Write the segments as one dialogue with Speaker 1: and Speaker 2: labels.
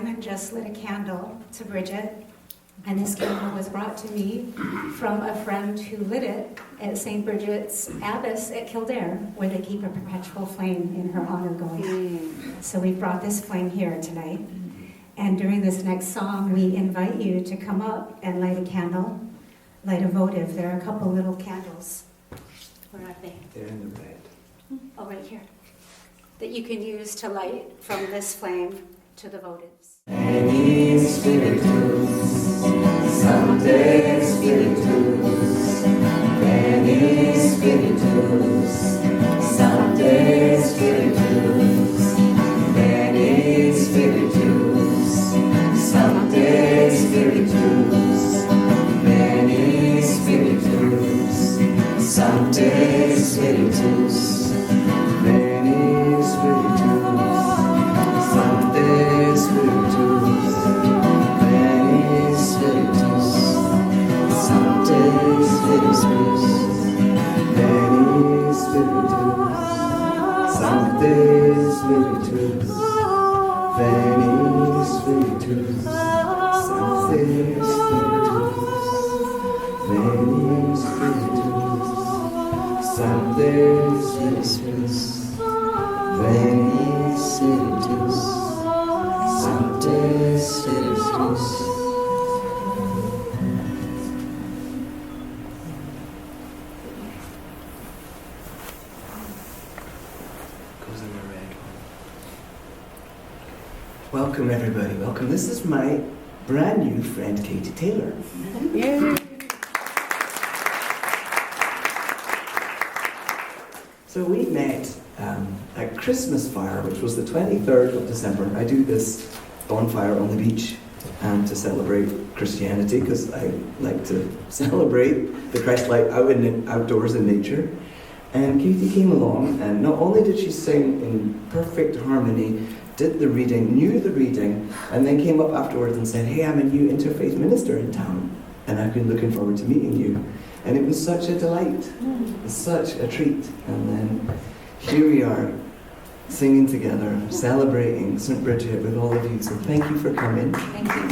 Speaker 1: and just lit a candle to Brigid, and this candle was brought to me from a friend who lit it at St. Bridget's Abbess at Kildare, where they keep a perpetual flame in her honor going. So we brought this flame here tonight. And during this next song, we invite you to come up and light a candle, light a votive. There are a couple little candles. Where are they?
Speaker 2: They're in the red.
Speaker 1: Oh, right here. That you can use to light from this flame to the votives.
Speaker 3: Veni Spiritus, Sancte Spiritus, Veni Spiritus, Sancte Spiritus, Veni Spiritus, Sancte Spiritus, Veni Spiritus, Sancte Spiritus, Veni Spiritus, Sancte Spiritus, Veni Spiritus, Sancte Spiritus, Veni Spiritus, Sancte Spiritus, Veni Spiritus, Sancte Spiritus, Veni Spiritus, Sancte Spiritus, Veni Spiritus, Sancte Spiritus.
Speaker 2: Goes in the red one.
Speaker 3: Welcome everybody, welcome. This is my brand new friend Katy Taylor.
Speaker 1: Yay.
Speaker 3: So we met at Christmas fire, which was the 23rd of December. I do this bonfire on the beach to celebrate Christianity, because I like to celebrate the Christ light outdoors in nature. And Katy came along, and not only did she sing in perfect harmony, did the reading, knew the reading, and then came up afterwards and said, "Hey, I'm a new interfaith minister in town, and I've been looking forward to meeting you." And it was such a delight, such a treat. And then here we are, singing together, celebrating St. Brigid with all of you. So thank you for coming.
Speaker 1: Thank you.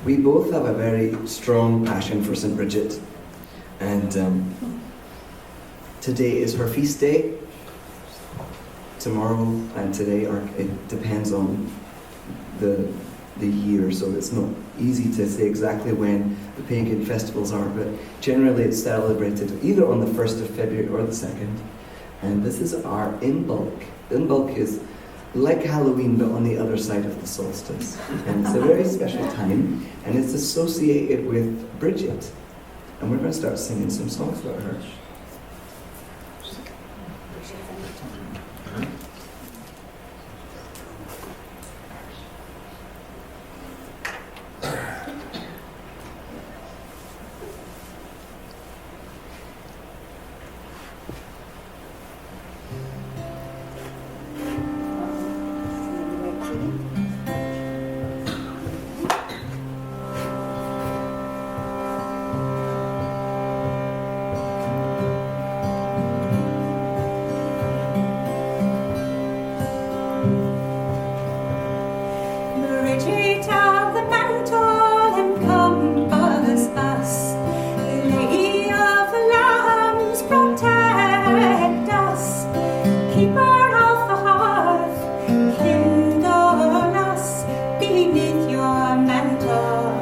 Speaker 3: We both have a very strong passion for St. Brigid. And today is her feast day. Tomorrow and today, it depends on the year, so it's not easy to say exactly when the pagan festivals are, but generally it's celebrated either on the 1st of February or the 2nd. And this is our Imbolc. Imbolc is like Halloween, but on the other side of the solstice. And it's a very special time, and it's associated with Brigid. And we're going to start singing some songs about her.
Speaker 1: Brigid of the Mantle, encompass us. Lady of the Lambs, protect us. Keeper of the hearth, kindle us beneath your mantle.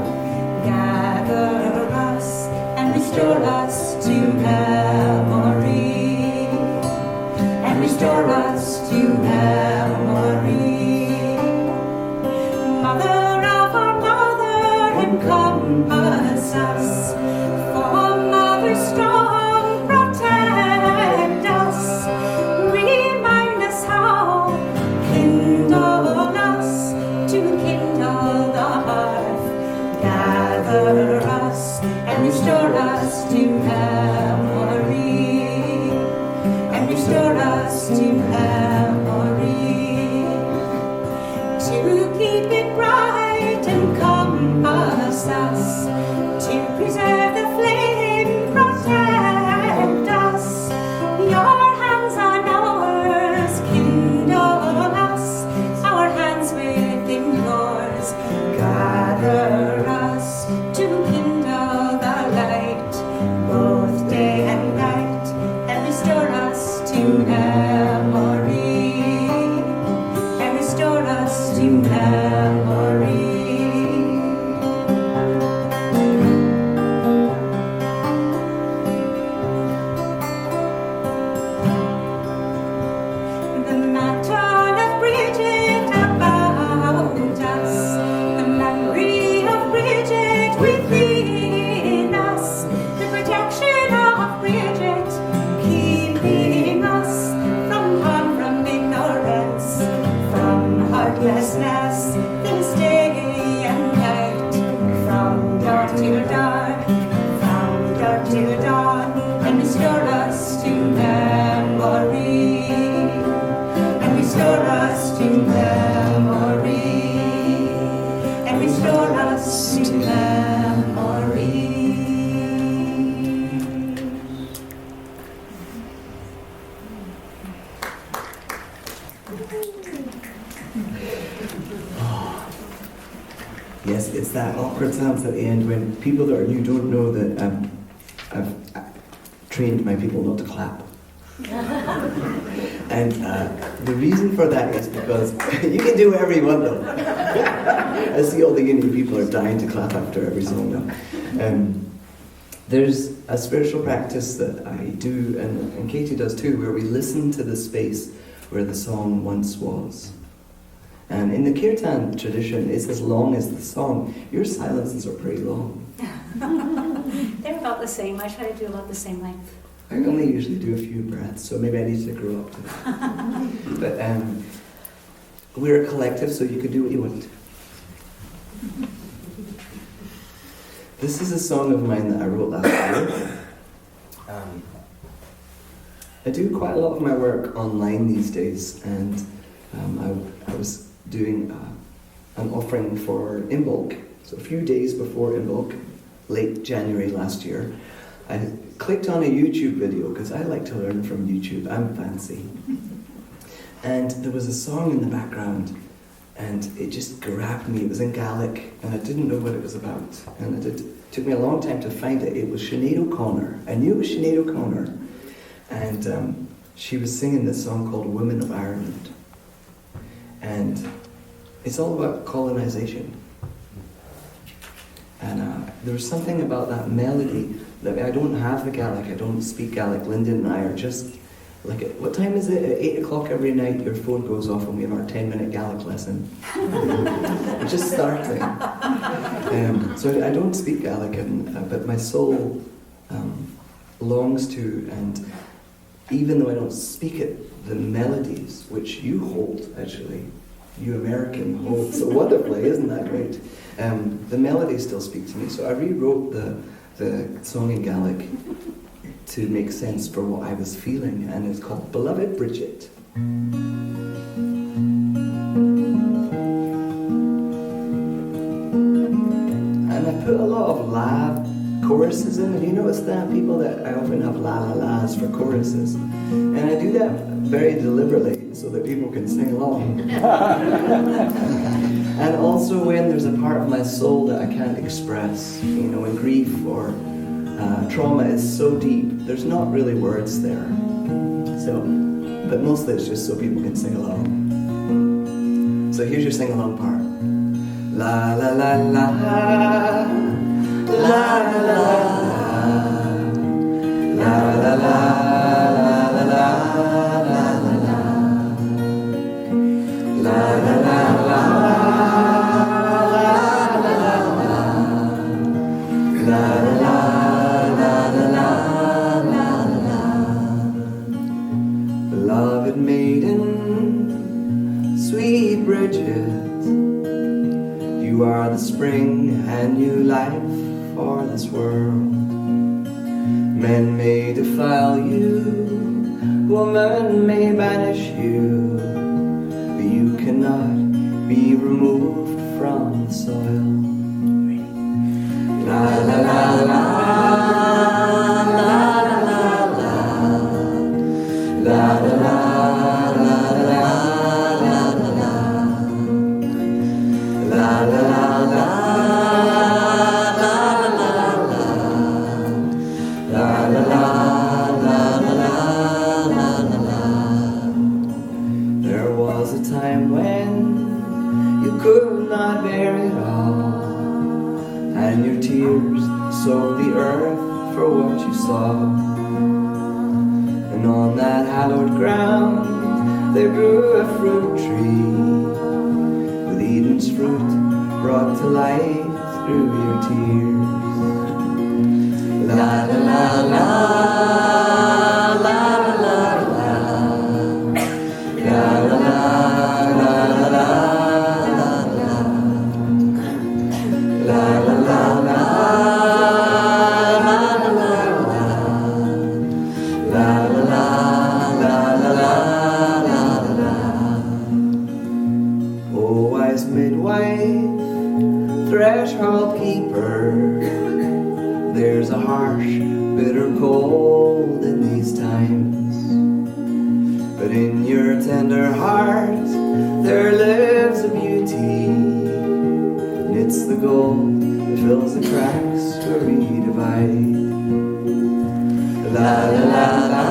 Speaker 1: Gather us and restore us to memory. And restore us to memory. Mother of our mother, encompass us. For Mother strong, protect us. Remind us how, kindle us to kindle the hearth. Gather us and restore us to memory. And restore us to memory. To keep it bright, encompass us. To
Speaker 3: Yes, it's that awkward silence at the end when people that are new don't know that I've trained my people not to clap. And the reason for that is because you can do whatever you want though. I see all the uni people are dying to clap after every song now. There's a spiritual practice that I do, and Katy does too, where we listen to the space where the song once was. And in the kirtan tradition, it's as long as the song. Your silences are pretty long.
Speaker 1: They're about the same. I try to do about the same length.
Speaker 3: I only usually do a few breaths, so maybe I need to grow up to that. But we're a collective, so you can do what you want. This is a song of mine that I wrote last year. I do quite a lot of my work online these days, and I was doing an offering for Imbolc. So a few days before Imbolc, late January last year, I clicked on a YouTube video because I like to learn from YouTube. I'm fancy. And there was a song in the background, and it just grabbed me. It was in Gaelic, and I didn't know what it was about. And it took me a long time to find it. It was Sinead O'Connor. I knew it was Sinead O'Connor. And she was singing this song called Women of Ireland. And it's all about colonization. And there was something about that melody. That I don't have the Gaelic, I don't speak Gaelic. Lyndon and I are just like, what time is it? At 8 o'clock every night your phone goes off and we have our 10-minute Gaelic lesson. We're just starting. So I don't speak Gaelic, but my soul longs to, and even though I don't speak it, the melodies, which you hold actually, you American hold so wonderfully, isn't that great? The melodies still speak to me, so I rewrote the song in Gaelic to make sense for what I was feeling, and it's called Beloved Brigit. And I put a lot of la choruses in. Have you noticed that? People that I often have la la la's for choruses. And I do that very deliberately so that people can sing along. And also when there's a part of my soul that I can't express, when grief or trauma is so deep, there's not really words there. But mostly it's just so people can sing along. So here's your sing-along part. La la la la, la la la, la la la, la la la, la la la. Beloved maiden, sweet Brigid, you are the spring and new life for this world. Men may defile you, woman may banish you, but you cannot be removed from the soil. La la la la, la la la la, la la la. There was a time when you could not bear it all, and your tears soaked the earth for what you saw. And on that hallowed ground there grew a fruit tree, with Eden's fruit brought to light through your tears. La la la la, la la la la, la la la la la, la la la la. Threshold keeper, there's a harsh, bitter cold in these tender heart there lives a beauty. Knits the gold that fills the cracks where we divide. La la la la.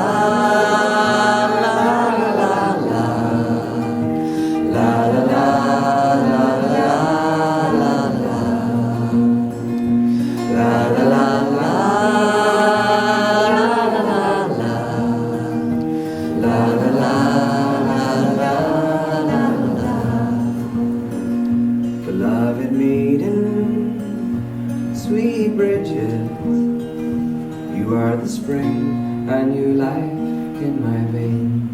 Speaker 3: Brigid, you are the spring, a new life in my veins.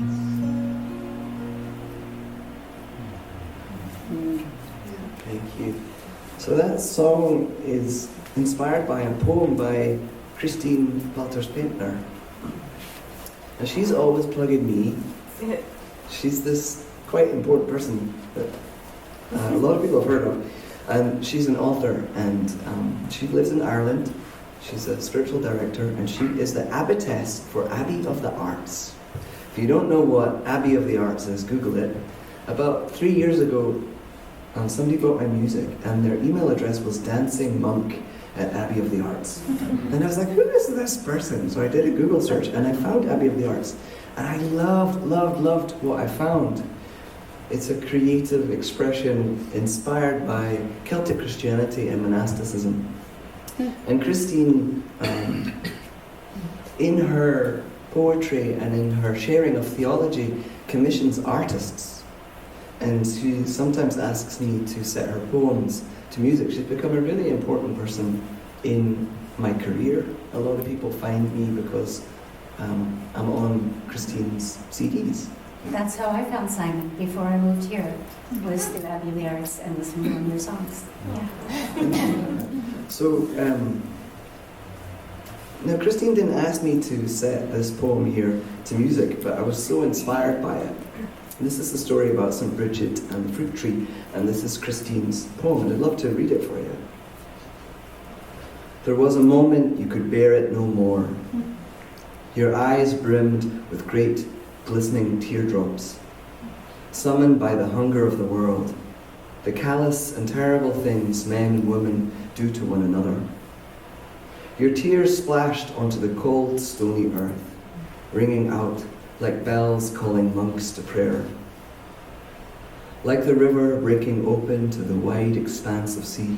Speaker 3: Thank you. So that song is inspired by a poem by Christine Walters-Paintner. And she's always plugging me. She's this quite important person that a lot of people have heard of. And she's an author, and she lives in Ireland. She's a spiritual director, and she is the abbotess for Abbey of the Arts. If you don't know what Abbey of the Arts is, Google it. About 3 years ago, somebody bought my music, and their email address was dancingmonk@Abbey of the Arts. And I was like, who is this person? So I did a Google search, and I found Abbey of the Arts. And I loved what I found. It's a creative expression inspired by Celtic Christianity and monasticism. And Christine, in her poetry and in her sharing of theology, commissions artists. And she sometimes asks me to set her poems to music. She's become a really important person in my career. A lot of people find me because I'm on Christine's CDs.
Speaker 1: That's how I found Simon before I moved here, was through Abbey of the Arts and listening to one of your songs. Yeah.
Speaker 3: So, now Christine didn't ask me to set this poem here to music, but I was so inspired by it. And this is the story about St. Brigid and the fruit tree, and this is Christine's poem, and I'd love to read it for you. There was a moment you could bear it no more. Your eyes brimmed with great glistening teardrops, summoned by the hunger of the world, the callous and terrible things men and women do to one another. Your tears splashed onto the cold, stony earth, ringing out like bells calling monks to prayer. Like the river breaking open to the wide expanse of sea.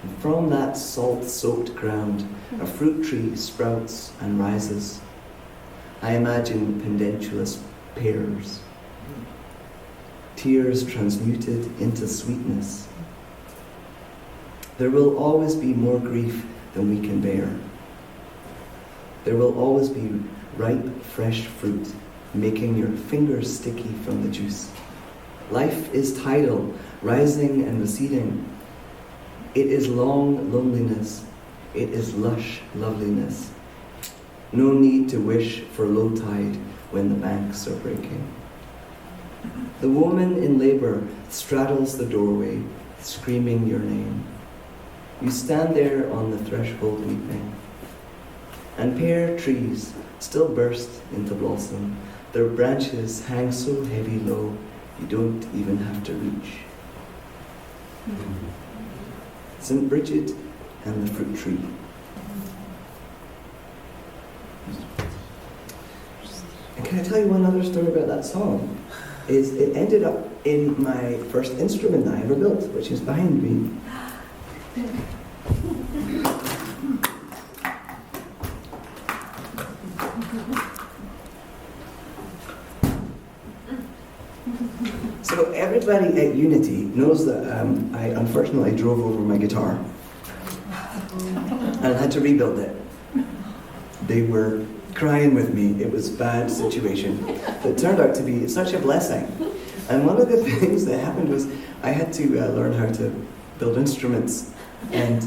Speaker 3: And from that salt-soaked ground, a fruit tree sprouts and rises. I imagine pendulous pears, tears transmuted into sweetness. There will always be more grief than we can bear. There will always be ripe, fresh fruit, making your fingers sticky from the juice. Life is tidal, rising and receding. It is long loneliness. It is lush loveliness. No need to wish for low tide when the banks are breaking. The woman in labour straddles the doorway, screaming your name. You stand there on the threshold weeping. And pear trees still burst into blossom. Their branches hang so heavy low, you don't even have to reach. St. Brigid and the fruit tree. And can I tell you one other story about that song? Is it ended up in my first instrument that I ever built, which is behind me. So everybody at Unity knows that I unfortunately drove over my guitar and I had to rebuild it. They were crying with me. It was a bad situation. But it turned out to be such a blessing. And one of the things that happened was I had to learn how to build instruments. And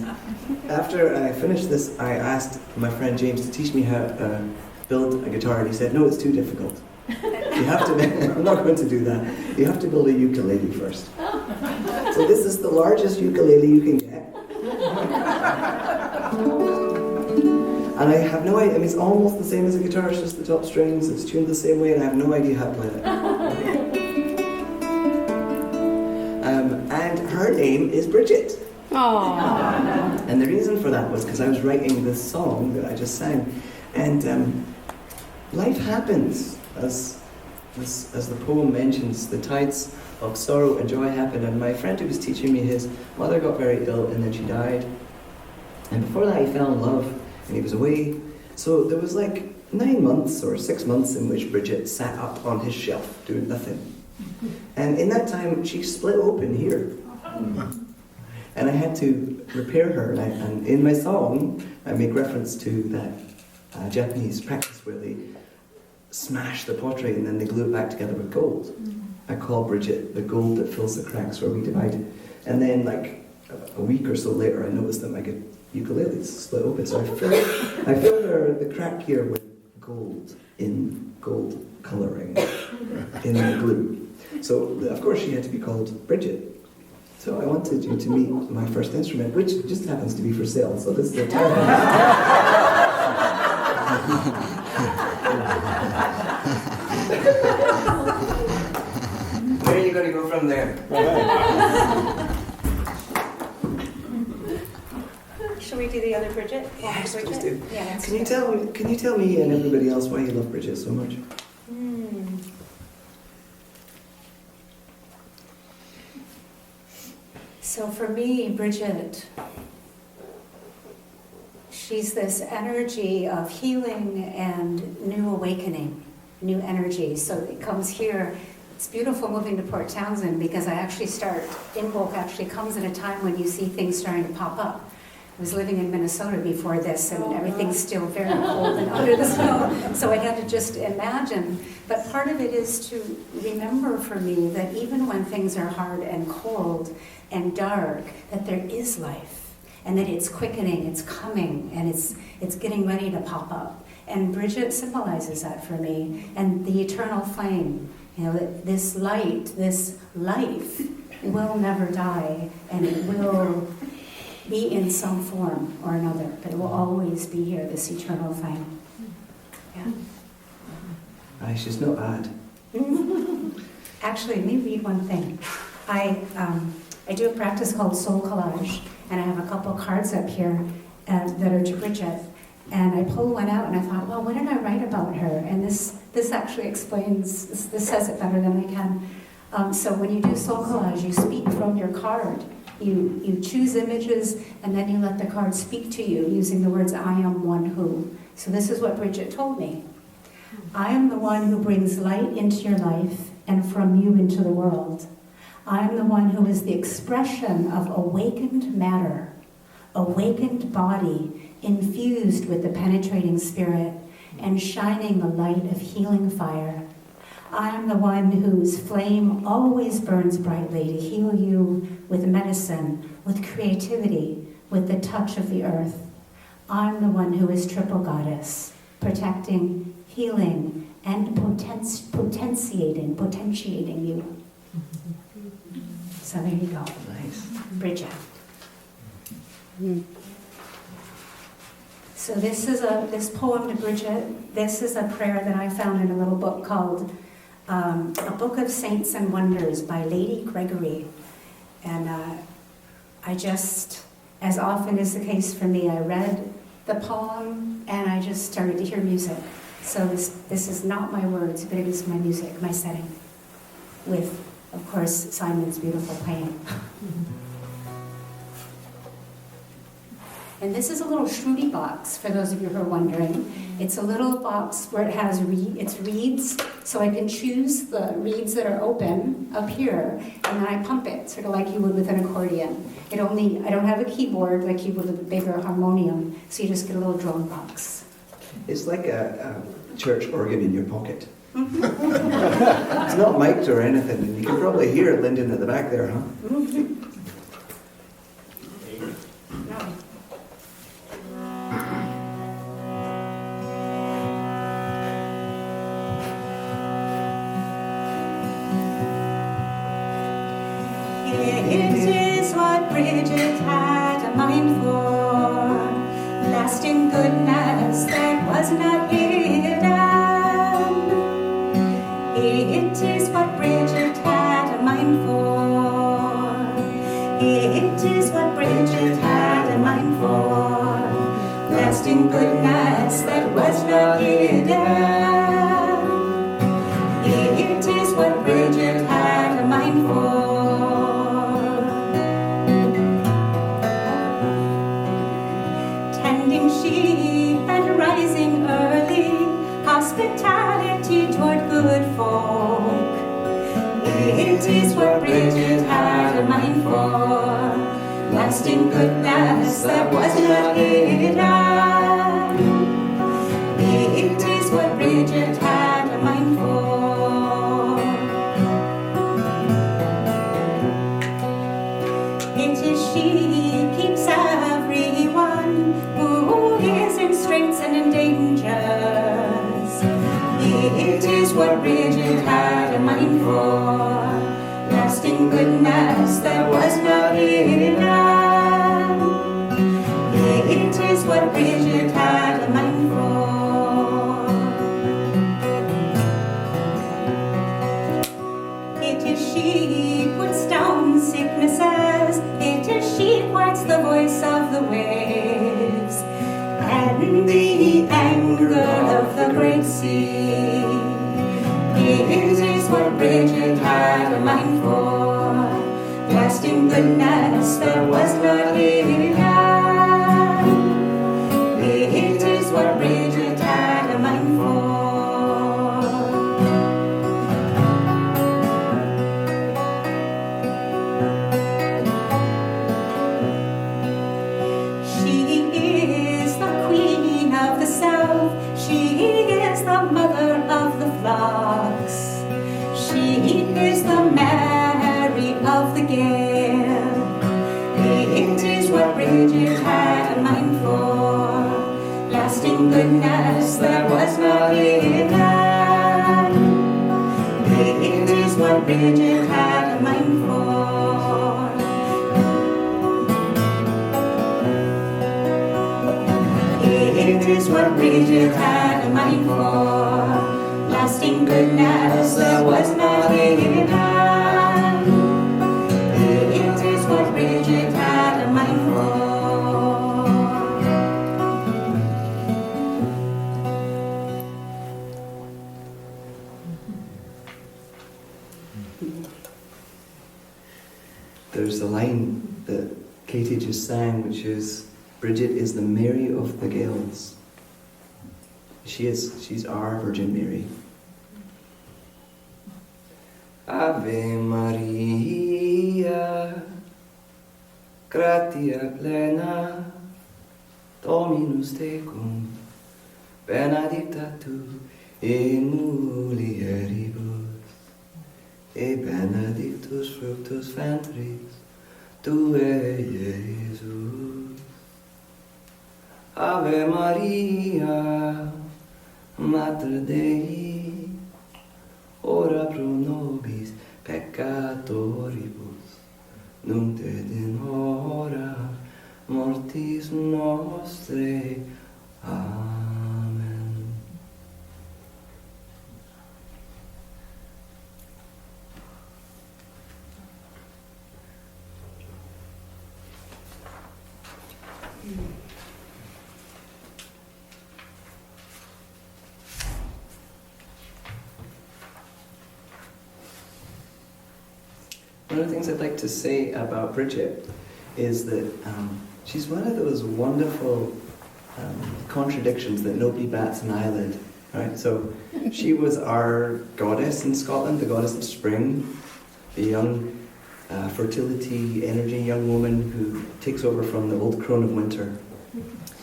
Speaker 3: after I finished this, I asked my friend James to teach me how to build a guitar. And he said, no, it's too difficult. You have to, I'm not going to do that. You have to build a ukulele first. So this is the largest ukulele you can get. And I have no idea, I mean, it's almost the same as a guitar, it's just the top strings, it's tuned the same way, and I have no idea how to play it. name is Brigid.
Speaker 4: Aww.
Speaker 3: And the reason for that was because I was writing this song that I just sang. And life happens, as the poem mentions, the tides of sorrow and joy happen. And my friend who was teaching me, his mother got very ill and then she died. And before that he fell in love and he was away. So there was like 9 months or 6 months in which Brigid sat up on his shelf doing nothing. And in that time she split open here. And I had to repair her. And in my song I make reference to that Japanese practice where they smash the pottery and then they glue it back together with gold. I call Brigid the gold that fills the cracks where we divide it. And then like a week or so later I noticed that my ukulele split open. So I filled the crack here with gold in gold colouring in the glue. So of course she had to be called Brigid. So I wanted you to meet my first instrument, which just happens to be for sale. So this is the time. Where are you going to go from there?
Speaker 1: Shall we do the other Brigid?
Speaker 3: Yes,
Speaker 1: Brigid?
Speaker 3: please do.
Speaker 1: Yeah, that's
Speaker 3: Can
Speaker 1: good.
Speaker 3: you tell me and everybody else why you love Brigid so much?
Speaker 1: So for me, Brigid, she's this energy of healing and new awakening, new energy. So it comes here. It's beautiful moving to Port Townsend because Invoke actually comes at a time when you see things starting to pop up. I was living in Minnesota before this and everything's still very cold and under the snow. So I had to just imagine. But part of it is to remember for me that even when things are hard and cold and dark, that there is life and that it's quickening, it's coming, and it's getting ready to pop up. And Brigid symbolizes that for me. And the eternal flame, that this light, this life will never die, and it will be in some form or another, but it will always be here, this eternal flame. Yeah.
Speaker 3: Aye, she's not bad.
Speaker 1: Actually, let me read one thing. I do a practice called soul collage, and I have a couple cards up here that are to Brigid. And I pulled one out and I thought, well, what did I write about her? And this actually explains, this says it better than I can. So when you do soul collage, you speak from your card. You choose images and then you let the card speak to you using the words, I am one who. So this is what Brigid told me. I am the one who brings light into your life and from you into the world. I am the one who is the expression of awakened matter, awakened body, infused with the penetrating spirit and shining the light of healing fire. I am the one whose flame always burns brightly to heal you with medicine, with creativity, with the touch of the earth. I'm the one who is triple goddess, protecting, healing, and potentiating you. So there you go.
Speaker 3: Nice.
Speaker 1: Brigid. So this poem to Brigid, this is a prayer that I found in a little book called A Book of Saints and Wonders by Lady Gregory. And I just, as often is the case for me, I read the poem and I just started to hear music. So this is not my words, but it is my music, my setting, with, of course, Simon's beautiful playing. And this is a little Shruti box, for those of you who are wondering. It's a little box where it has it's reeds, so I can choose the reeds that are open up here, and then I pump it, sort of like you would with an accordion. I don't have a keyboard like you would with a bigger harmonium, so you just get a little drum box.
Speaker 3: It's like a church organ in your pocket. It's not mic'd or anything, and you can probably hear it, Lyndon, at the back there, huh?
Speaker 1: It is what Brigid had a mind for, lasting goodness that was not hidden. It is what Brigid had a mind for. It is what Brigid had a mind for, lasting goodness that was not hidden. It is what Brigid had a mind for. Tending sheep and rising early, hospitality toward good folk. It is what Brigid had a mind for, lasting goodness that was not hidden. It is what Brigid had a mind for. It is she keeps everyone who is in straits and in dangers. It is what Brigid had a mind for, lasting goodness that was not hidden. It is what Brigid had a mind for. It is she puts down sicknesses. It is she quiets the voice of the waves and the anger of the great sea. It is what Brigid had a mind for, lasting goodness that was not hidden. It is what Brigid had a mind for. She is the queen of the south. She is the mother of the flocks. She is the Mary of the gale. It is what Brigid had a mind for, lasting goodness that was not hidden. It is what Brigid had a mind for. It is what Brigid had a mind for, lasting goodness that was not hidden. It is what Brigid had a mind for.
Speaker 3: There's a line that Katy just sang, which is, Brigid is the Mary of the Gales. She's our Virgin Mary. Ave Maria, gratia plena, Dominus tecum, benedicta tu in mulieribus, et benedictus fructus ventris tue, Iesus. Ave Maria, Mhathair Dhe, ora pro nobis peccatoribus, nunc et in hora mortis nostrae. Amen. One of the things I'd like to say about Brigid is that she's one of those wonderful contradictions that nobody bats an eyelid, right? So she was our goddess in Scotland, the goddess of spring, the young fertility, energy young woman who takes over from the old crone of winter.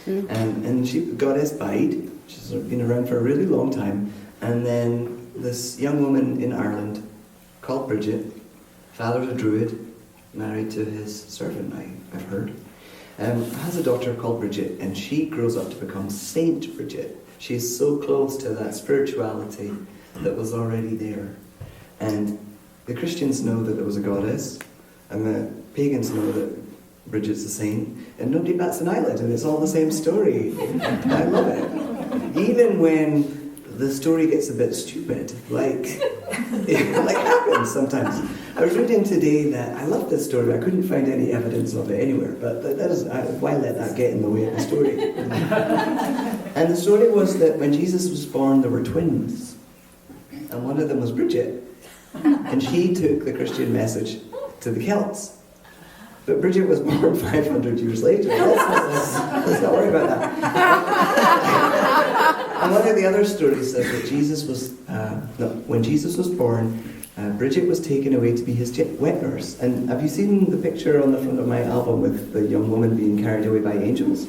Speaker 3: And she, the goddess died. She's been around for a really long time. And then this young woman in Ireland called Brigid, father's a druid, married to his servant, I've heard, has a daughter called Brigit, and she grows up to become Saint Brigid. She's so close to that spirituality that was already there. And the Christians know that there was a goddess, and the pagans know that Brigid's a saint, and nobody bats an eyelid, and it's all the same story. I love it. Even when the story gets a bit stupid, like happens sometimes. I was reading today that I love this story. I couldn't find any evidence of it anywhere, but why let that get in the way of the story? And the story was that when Jesus was born, there were twins, and one of them was Brigid, and she took the Christian message to the Celts. But Brigid was born 500 years later. Let's not worry about that. And one of the other stories says that when Jesus was born, Brigid was taken away to be his wet nurse. And have you seen the picture on the front of my album with the young woman being carried away by angels?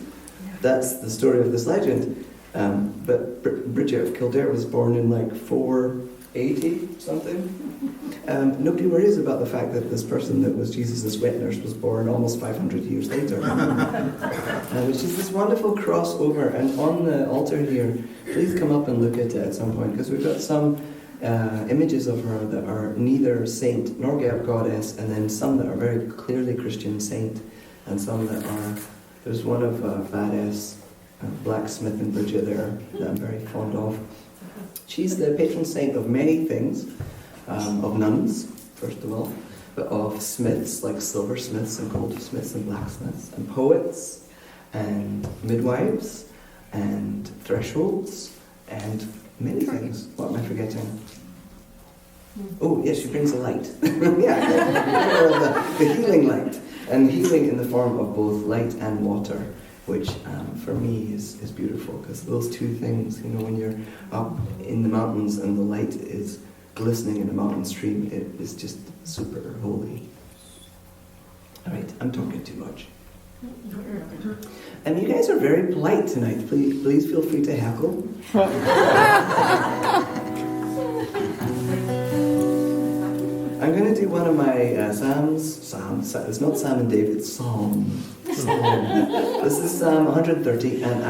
Speaker 3: That's the story of this legend. But Brigid of Kildare was born in like 480 something. Nobody worries about the fact that this person that was Jesus' wet nurse was born almost 500 years later. Which is this wonderful crossover. And on the altar here, please come up and look at it at some point, because we've got some images of her that are neither saint nor goddess, and then some that are very clearly Christian saint, and some that are... There's one of badass blacksmith in Brigid there that I'm very fond of. She's the patron saint of many things. Of nuns, first of all, but of smiths, like silversmiths and goldsmiths and blacksmiths, and poets, and midwives, and thresholds, and many things. What am I forgetting? Oh, yes, she brings a light. Yeah, the healing light, and healing in the form of both light and water, which for me is beautiful, because those two things, when you're up in the mountains and the light is glistening in a mountain stream, it is just super holy. All right, I'm talking too much. And you guys are very polite tonight. Please feel free to heckle. I'm going to do one of my psalms. It's not Sam and David, it's Psalm. This is Psalm 130, and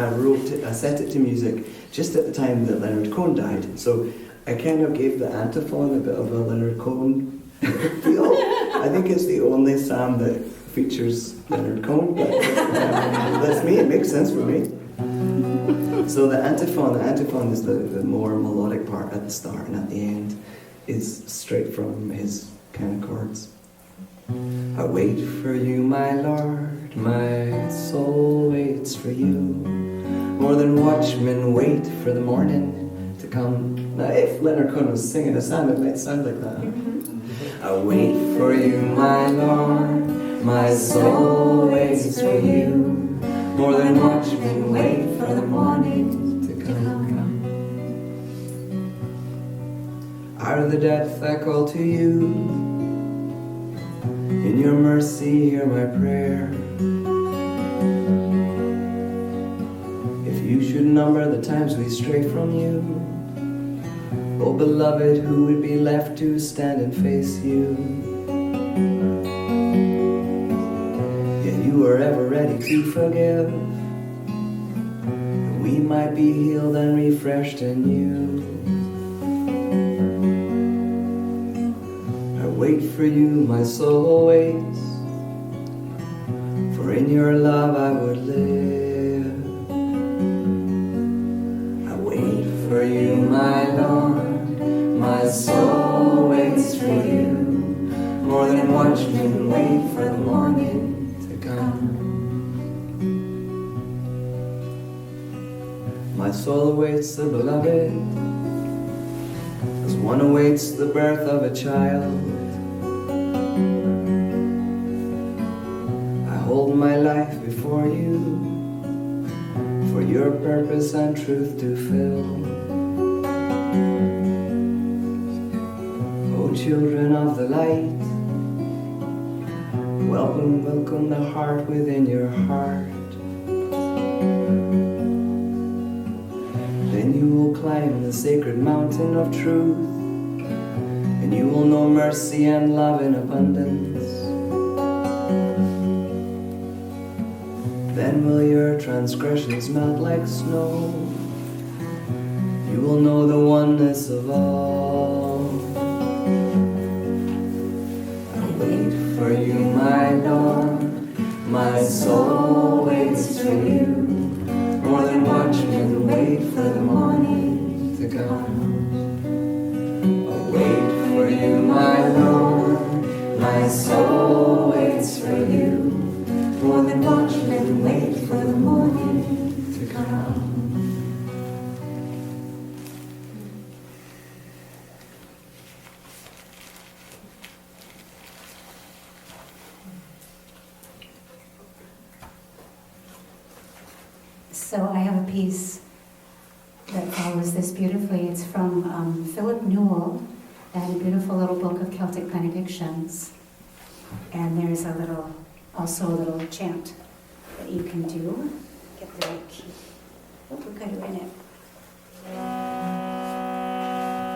Speaker 3: I set it to music just at the time that Leonard Cohen died. So I kind of gave the antiphon a bit of a Leonard Cohen feel. I think it's the only psalm that features Leonard Cohen, but that's me, it makes sense for me. So the antiphon is the more melodic part at the start, and at the end is straight from his kind of chords. I wait for you, my Lord, my soul waits for you, more than watchmen wait for the morning to come. Now, if Leonard Cohen was singing a psalm, it might sound like that. I wait for you, my Lord, my soul waits for you, more than watchmen wait for the morning to come. Out of the depth I call to you, in your mercy hear my prayer. If you should number the times we stray from you, oh beloved, who would be left to stand and face you? Yet you are ever ready to forgive, that we might be healed and refreshed in you. I wait for you, my soul waits, for in your love I would live. I wait for you, my Lord, my soul waits for you, more than watchmen wait for the morning to come. My soul awaits the beloved, as one awaits the birth of a child. I hold my life before you, for your purpose and truth to fill. O children of the light, welcome, welcome the heart within your heart. Then you will climb the sacred mountain of truth, and you will know mercy and love in abundance. Then will your transgressions melt like snow, you will know the oneness of all. I wait for you, my Lord, my soul waits for you, more than watchmen wait for the morning to come. soul waits for you, more than watchmen wait for the morning to come.
Speaker 1: So I have a piece that follows this beautifully. It's from Philip Newell, and a beautiful little book of Celtic benedictions. And there's also a little chant that you can do. Get the right key. Oh, we've got it in it.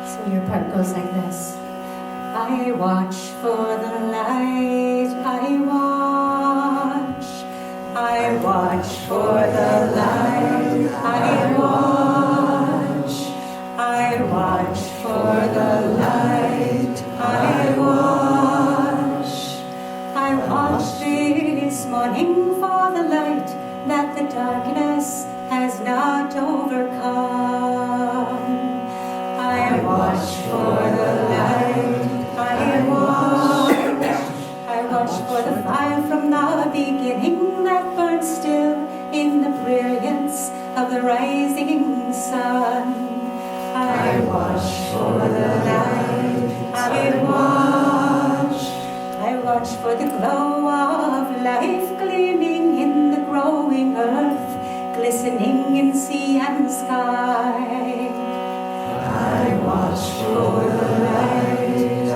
Speaker 1: So your part goes like this. I watch for the light, I watch for the light, I watch for the light, I watch this morning for the light that the darkness has not overcome. I watch for the light, I watch for the fire from the beginning that burns still in the brilliance of the rising sun. I watch for the light, I watch for the glow of life gleaming in the growing earth, glistening in sea and sky. I watch for the light,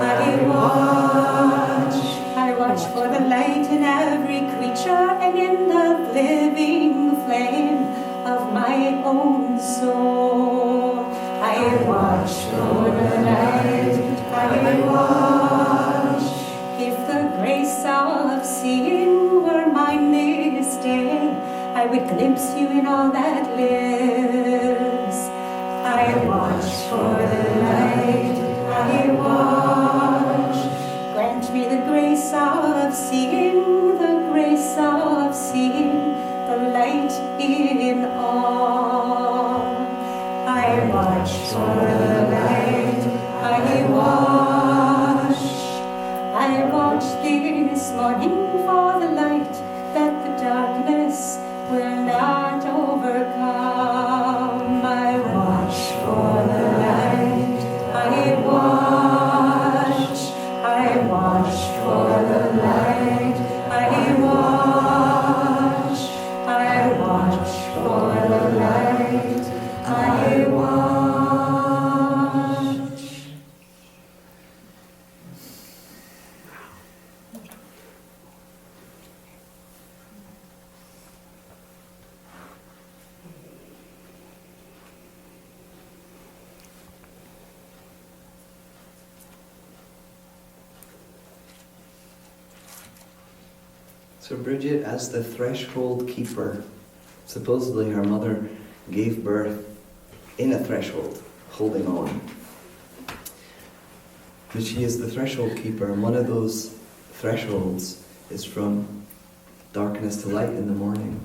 Speaker 1: I watch for the light in every creature and in the living flame of my own soul. I watch for the light, I watch. If the grace of seeing were mine this day, I would glimpse you in all that lives. I watch for the light, I watch. Grant me the grace of seeing, the grace of seeing the light in all. I watch for the light, I watch this morning for the light that the darkness will not overcome. I watch for the light, I watch for the light, I watch for the light, I watch.
Speaker 3: So Brigid, as the threshold keeper, supposedly her mother gave birth in a threshold, holding on. But she is the threshold keeper, and one of those thresholds is from darkness to light in the morning,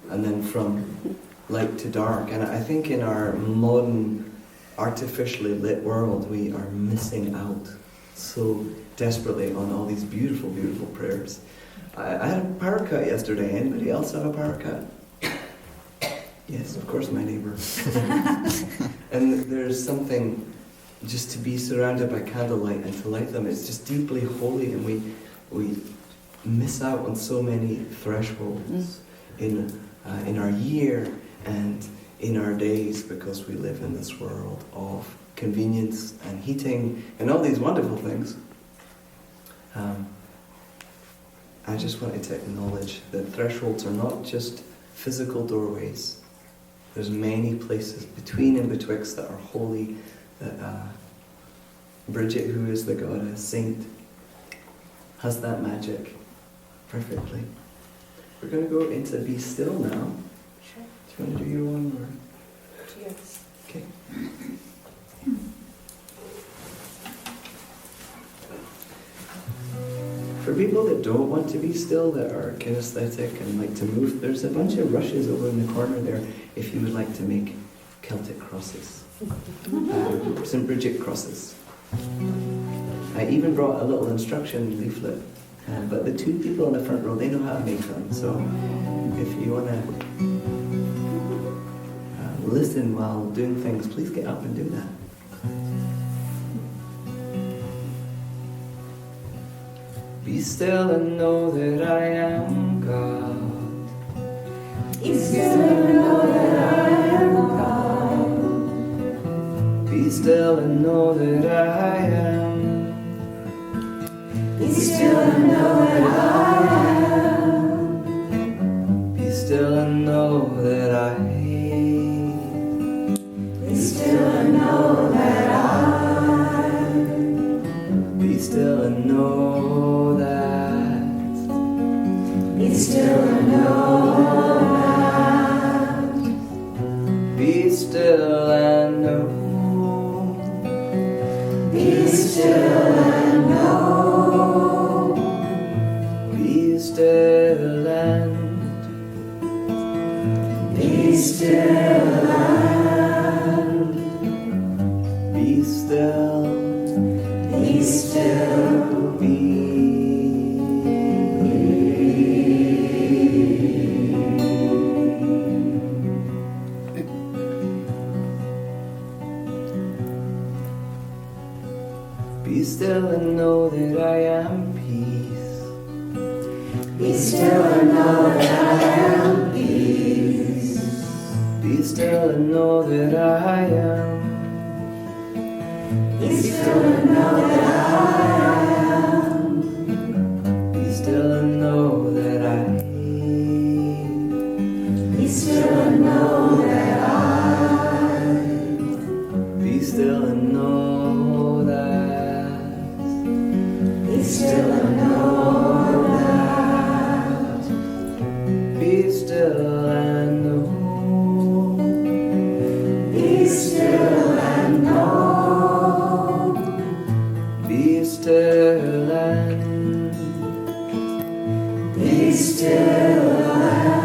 Speaker 3: and then from light to dark. And I think in our modern, artificially lit world, we are missing out so desperately on all these beautiful, beautiful prayers. I had a power cut yesterday. Anybody else have a power cut? Yes, of course, my neighbour. And there's something just to be surrounded by candlelight and to light them. It's just deeply holy, and we miss out on so many thresholds in our year and in our days, because we live in this world of convenience and heating and all these wonderful things. I just wanted to acknowledge that thresholds are not just physical doorways. There's many places between and betwixt that are holy, that Brigid, who is the goddess, saint, has that magic perfectly. We're going to go into Be Still now.
Speaker 1: Sure.
Speaker 3: Do you want to do your one? Or?
Speaker 1: Yes.
Speaker 3: Okay. For people that don't want to be still, that are kinesthetic and like to move, there's a bunch of rushes over in the corner there if you would like to make Celtic crosses. St. Brigid crosses. I even brought a little instruction leaflet. But the two people in the front row, they know how to make them. So if you want to listen while doing things, please get up and do that. Be still and know that I am God.
Speaker 1: Be still and know that I am God.
Speaker 3: Be still and know that I am.
Speaker 1: Be still and know that I am.
Speaker 3: Be still and know that I
Speaker 1: Be still and know that I
Speaker 3: Be still and know that.
Speaker 1: Be still and know that.
Speaker 3: Be still and know.
Speaker 1: Be still and know.
Speaker 3: Be still and.
Speaker 1: Be still and.
Speaker 3: Be still.
Speaker 1: Be still.
Speaker 3: Be still and know that I am peace.
Speaker 1: Be still and know that I am peace.
Speaker 3: Be still and know that I am.
Speaker 1: Be still and know that I am.
Speaker 3: Be still and know that I.
Speaker 1: Be still and know that I.
Speaker 3: Be still and know that.
Speaker 1: Be still and know that.
Speaker 3: Be still and know.
Speaker 1: Be still and know.
Speaker 3: Be still and.
Speaker 1: Be still and.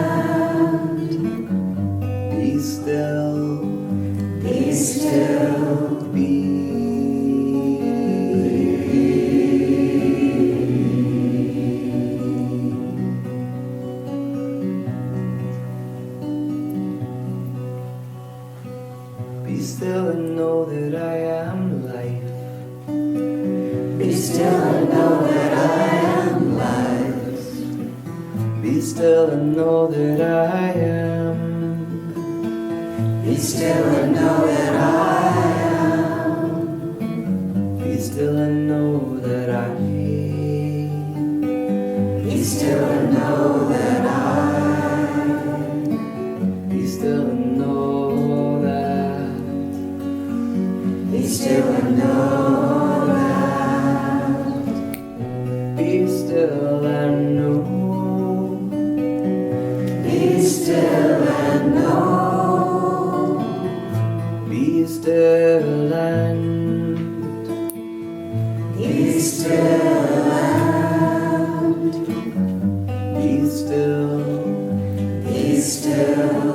Speaker 3: Be still.
Speaker 1: Be still.
Speaker 3: Be still and know that I am life.
Speaker 1: Be still and know that I am life.
Speaker 3: Be still and know that I am.
Speaker 1: Be still and know that I am.
Speaker 3: Be still and know that I.
Speaker 1: Be still and know that I.
Speaker 3: Be still and know that.
Speaker 1: Be still and know that.
Speaker 3: Be still and know.
Speaker 1: Be still and know.
Speaker 3: Be still and.
Speaker 1: Be still and.
Speaker 3: Be still.
Speaker 1: Be still.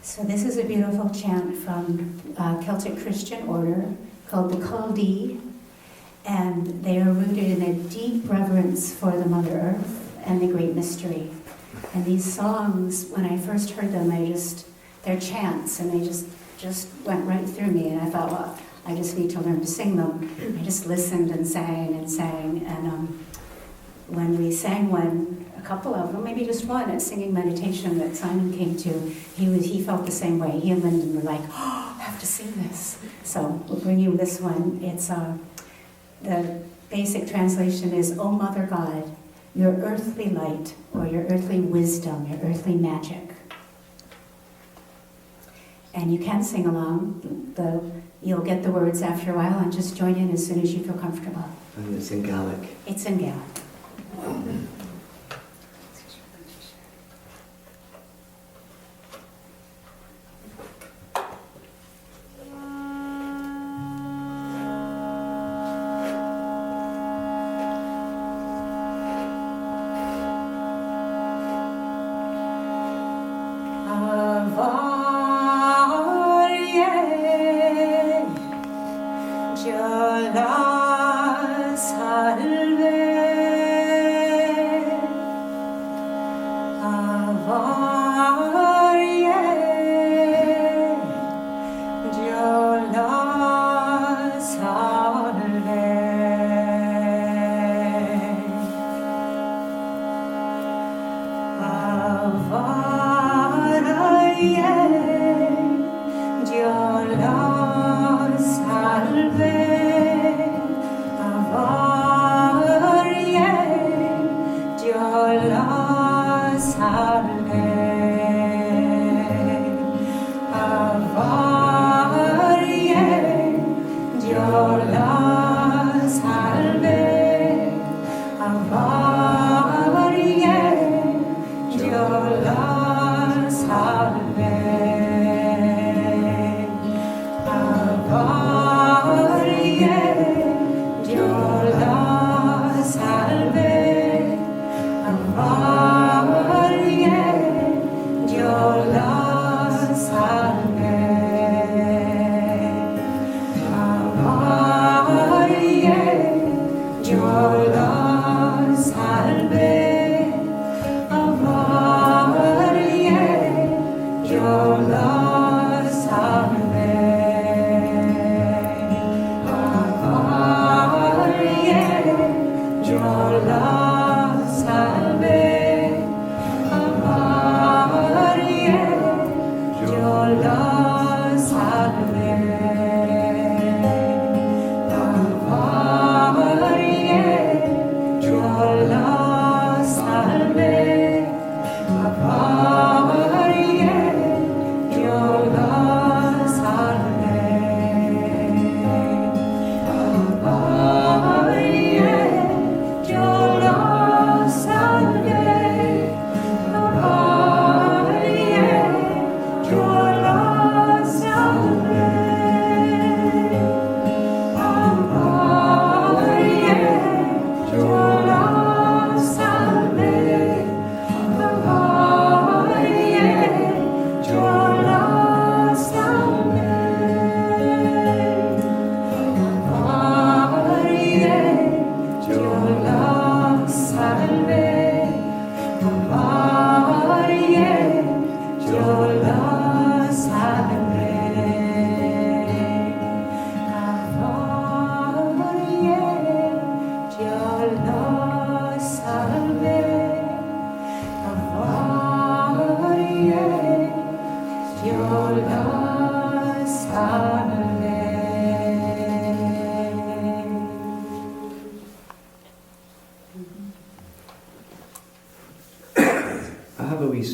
Speaker 1: So this is a beautiful chant from Celtic Christian order called the Céile Dé, and they are rooted in a deep reverence for the Mother Earth and the Great Mystery. And these songs, when I first heard them, they're chants, and they just went right through me, and I thought, well, I just need to learn to sing them. I just listened and sang, and when we sang a couple of them, maybe just one, at singing meditation that Simon came to, he felt the same way. He and Lyndon were like, oh, I have to sing this. So we'll bring you this one. It's the basic translation is, "O Mother God, your earthly light, or your earthly wisdom, your earthly magic." And you can sing along. You'll get the words after a while, and just join in as soon as you feel comfortable.
Speaker 3: And it's in Gaelic.
Speaker 1: It's in Gaelic.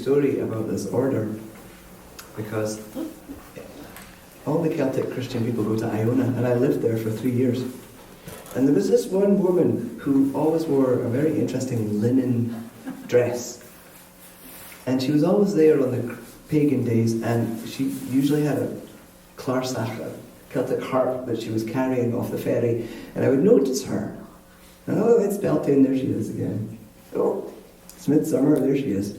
Speaker 3: Story about this order, because all the Celtic Christian people go to Iona, and I lived there for 3 years. And there was this one woman who always wore a very interesting linen dress, and she was always there on the pagan days, and she usually had a clarsach, a Celtic harp that she was carrying off the ferry, and I would notice her. Oh, it's Beltane, there she is again. Oh, it's midsummer, there she is.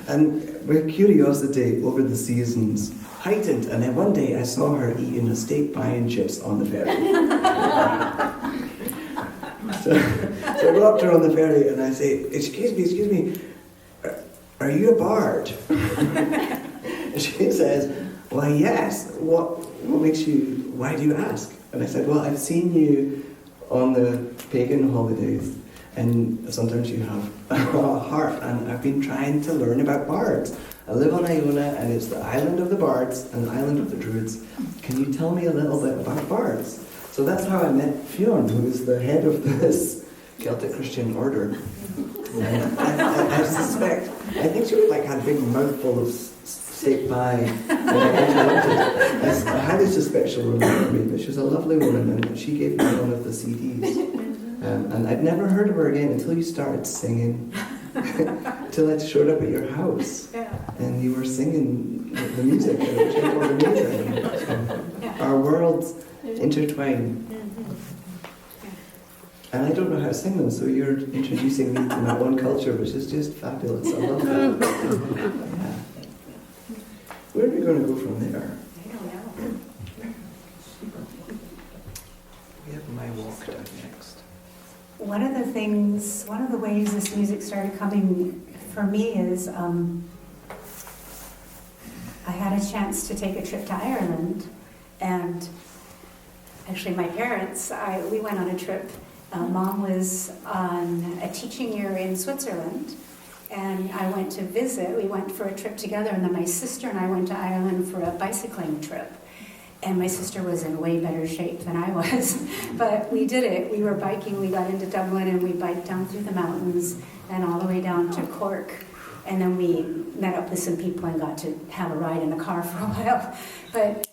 Speaker 3: And my curiosity over the seasons heightened, and then one day I saw her eating a steak pie and chips on the ferry. so I go up to her on the ferry and I say, excuse me, are you a bard? And she says, why yes, what makes you, why do you ask? And I said, well, I've seen you on the pagan holidays, and sometimes you have a harp, and I've been trying to learn about bards. I live on Iona, and it's the island of the bards and the island of the druids. Can you tell me a little bit about bards? So So that's how I met Fionn, who is the head of this Celtic Christian order. And I suspect, I think she was had a big mouthful of steak pie when I interrupted. I highly suspect she'll remember me, but she was a lovely woman, and she gave me one of the CDs. And I'd never heard of her again until you started singing, until I showed up at your house, and you were singing the music, which I thought amazing. So our worlds intertwine. And I don't know how to sing them, so you're introducing me to my own culture, which is just fabulous. I love that. Yeah. Where are we going to go from there?
Speaker 1: I don't know.
Speaker 2: We have My Walk down next.
Speaker 1: One of the ways this music started coming for me is I had a chance to take a trip to Ireland, and actually my parents, we went on a trip. Mom was on a teaching year in Switzerland, and I went to visit. We went for a trip together, and then my sister and I went to Ireland for a bicycling trip. And my sister was in way better shape than I was, but we did it. We were biking, we got into Dublin, and we biked down through the mountains and all the way down to Cork. And then we met up with some people and got to have a ride in a car for a while. But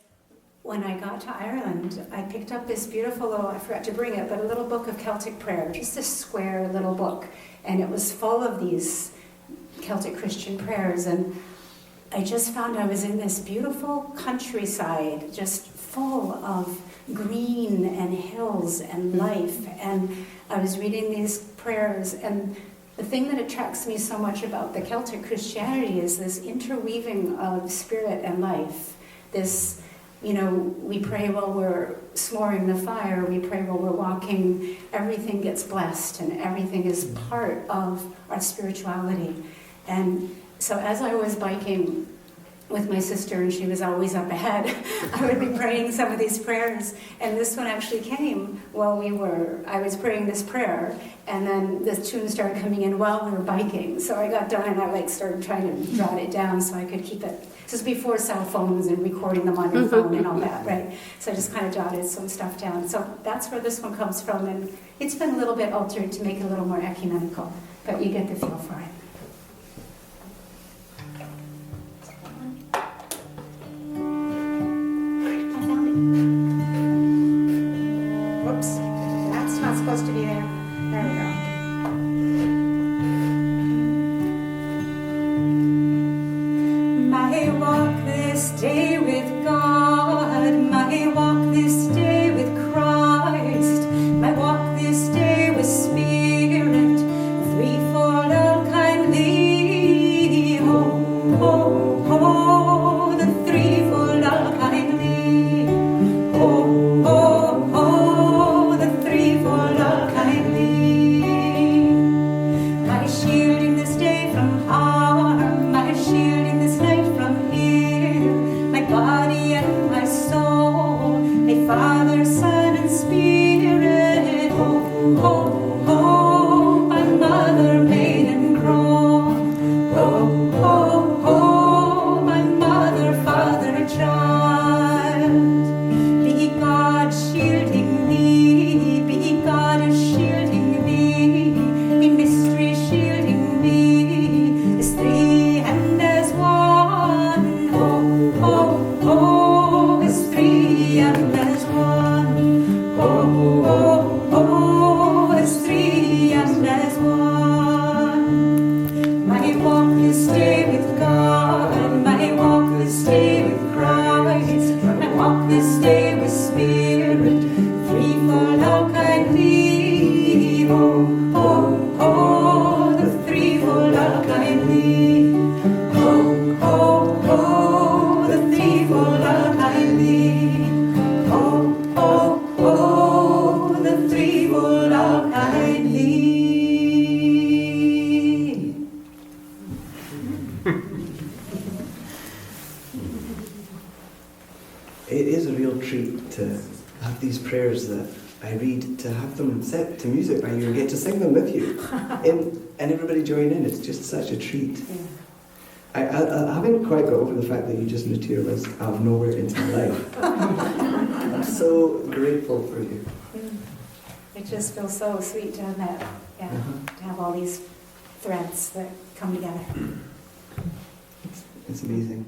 Speaker 1: when I got to Ireland, I picked up this beautiful little, I forgot to bring it, but a little book of Celtic prayer, just a square little book. And it was full of these Celtic Christian prayers. And I just found I was in this beautiful countryside, just full of green and hills and life. And I was reading these prayers, and the thing that attracts me so much about the Celtic Christianity is this interweaving of spirit and life. This, we pray while we're s'moring the fire, we pray while we're walking, everything gets blessed and everything is part of our spirituality. And so as I was biking with my sister, and she was always up ahead, I would be praying some of these prayers, and this one actually came while I was praying this prayer, and then the tune started coming in while we were biking. So I got done and I started trying to jot it down so I could keep it. This is before cell phones and recording them on your phone and all that, right? So I just kind of jotted some stuff down. So that's where this one comes from, and it's been a little bit altered to make it a little more ecumenical, but you get the feel for it. Whoops, that's not supposed to be there. There we go. My walk this day with God, my walk this day with Christ, my walk this day with Spirit, threefold all kindly. Oh, oh, oh, the threefold all kindly. Oh, oh, oh, the threefold all kindly. My shield in this day from harm, my shield in this night from ill, my body and my soul, my Father, Son, and Spirit. Oh, oh, oh, my mother, maid, and grown. Oh, oh, oh, my mother, father, child. Be God shielding thee, be God shielding thee, be mystery shielding thee, as three and as one. Oh, oh, oh, as three and as one. Oh, oh, oh, as three and as one. My walk this day with God, my walk this day with Christ, my walk this day with Spirit, threefold all kindly. Oh, oh, oh, the threefold all kindly. Oh, oh, oh, the threefold all kindly. Oh, oh, oh, the threefold all kindly.
Speaker 3: It is a real treat to have these prayers that I read, to have them set to music and you get to sing them with you. And everybody join in. It's just such a treat. I haven't quite got over the fact that you just materialised out of nowhere into my life. I'm so grateful for you.
Speaker 1: It just feels so sweet to have met, yeah, to have all these threads that come together.
Speaker 3: It's amazing.